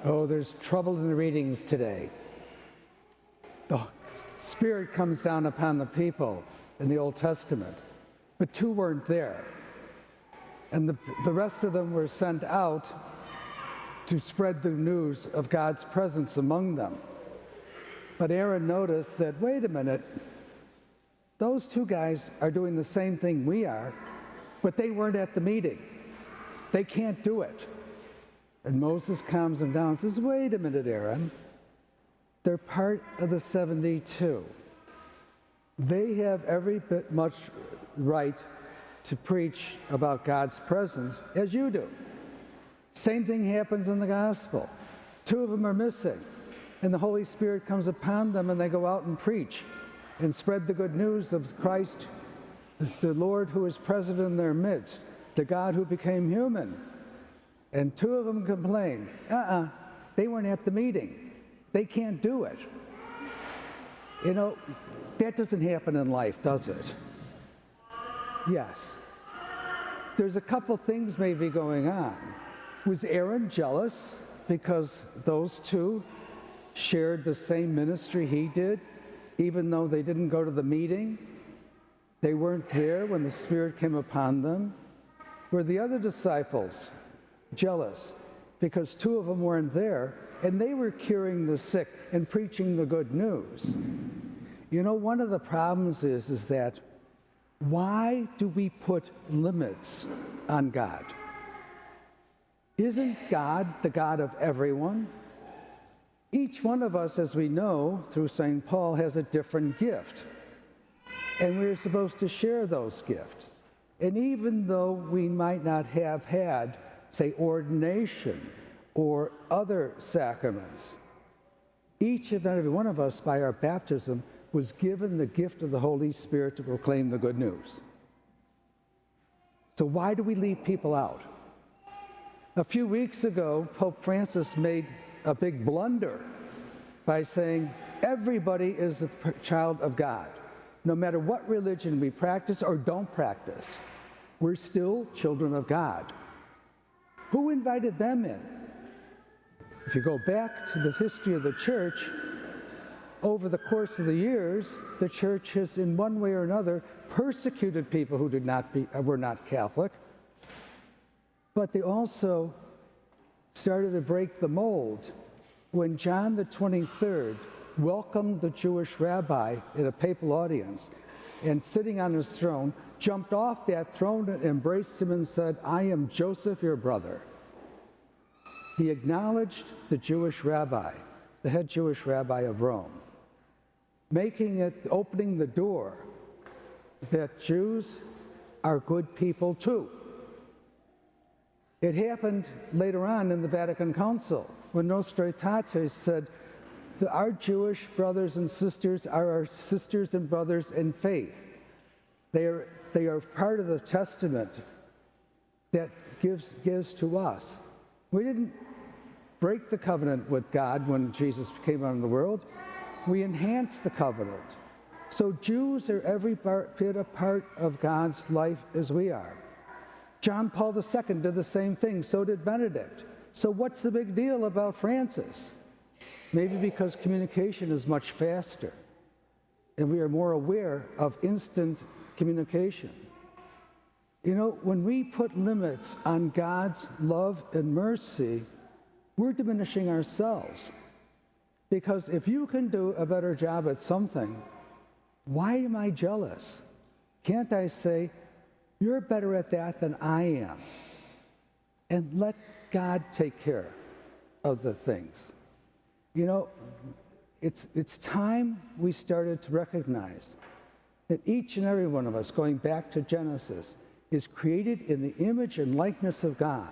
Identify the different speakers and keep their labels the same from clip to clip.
Speaker 1: Oh, there's trouble in the readings today. The Spirit comes down upon the people in the Old Testament, but 2 weren't there. And the rest of them were sent out to spread the news of God's presence among them. But Aaron noticed that, wait a minute, those 2 guys are doing the same thing we are, but they weren't at the meeting. They can't do it. And Moses calms them down and says, wait a minute, Aaron. They're part of the 72. They have every bit much right to preach about God's presence as you do. Same thing happens in the gospel. 2 of them are missing, and the Holy Spirit comes upon them, and they go out and preach and spread the good news of Christ, the Lord who is present in their midst, the God who became human. And 2 of them complain, they weren't at the meeting. They can't do it. You know, that doesn't happen in life, does it? Yes. There's a couple things maybe going on. Was Aaron jealous because those 2 shared the same ministry he did, even though they didn't go to the meeting? They weren't there when the Spirit came upon them? Were the other disciples jealous because 2 of them weren't there and they were curing the sick and preaching the good news? You know, one of the problems is that why do we put limits on God? Isn't God the God of everyone? Each one of us, as we know through St. Paul, has a different gift. And we're supposed to share those gifts. And even though we might not have had, say, ordination or other sacraments, each and every one of us, by our baptism, was given the gift of the Holy Spirit to proclaim the good news. So why do we leave people out? A few weeks ago, Pope Francis made a big blunder by saying everybody is a child of God. No matter what religion we practice or don't practice, we're still children of God. Who invited them in? If you go back to the history of the church, over the course of the years, the church has, in one way or another, persecuted people who were not Catholic. But they also started to break the mold when John the 23rd welcomed the Jewish rabbi in a papal audience, and sitting on his throne, jumped off that throne and embraced him and said, I am Joseph, your brother. He acknowledged the Jewish rabbi, the head Jewish rabbi of Rome, opening the door that Jews are good people too. It happened later on in the Vatican Council when Nostra Aetate said, our Jewish brothers and sisters are our sisters and brothers in faith. They are part of the testament that gives to us. We didn't break the covenant with God when Jesus came out in the world. We enhanced the covenant. So Jews are every bit a part of God's life as we are. John Paul II did the same thing, so did Benedict. So what's the big deal about Francis? Maybe because communication is much faster and we are more aware of instant communication. You know, when we put limits on God's love and mercy, we're diminishing ourselves. Because if you can do a better job at something, why am I jealous? Can't I say, you're better at that than I am? And let God take care of the things. You know, it's time we started to recognize that each and every one of us, going back to Genesis, is created in the image and likeness of God.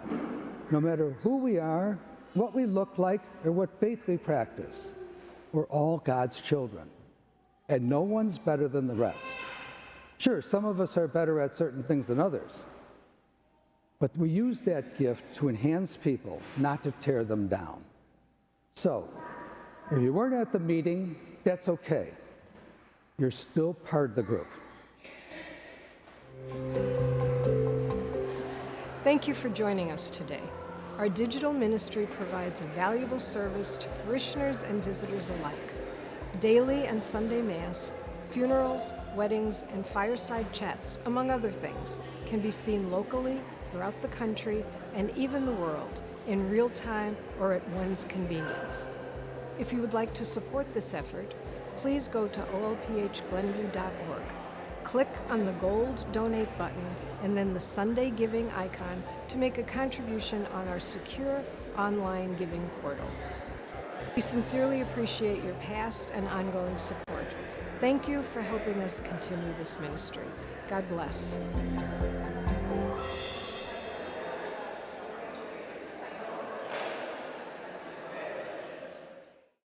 Speaker 1: No matter who we are, what we look like, or what faith we practice, we're all God's children. And no one's better than the rest. Sure, some of us are better at certain things than others, but we use that gift to enhance people, not to tear them down. So, if you weren't at the meeting, that's okay. You're still part of the group.
Speaker 2: Thank you for joining us today. Our digital ministry provides a valuable service to parishioners and visitors alike. Daily and Sunday Mass, funerals, weddings, and fireside chats, among other things, can be seen locally, throughout the country, and even the world, in real time or at one's convenience. If you would like to support this effort, please go to olphglenview.org. Click on the gold donate button and then the Sunday giving icon to make a contribution on our secure online giving portal. We sincerely appreciate your past and ongoing support. Thank you for helping us continue this ministry. God bless.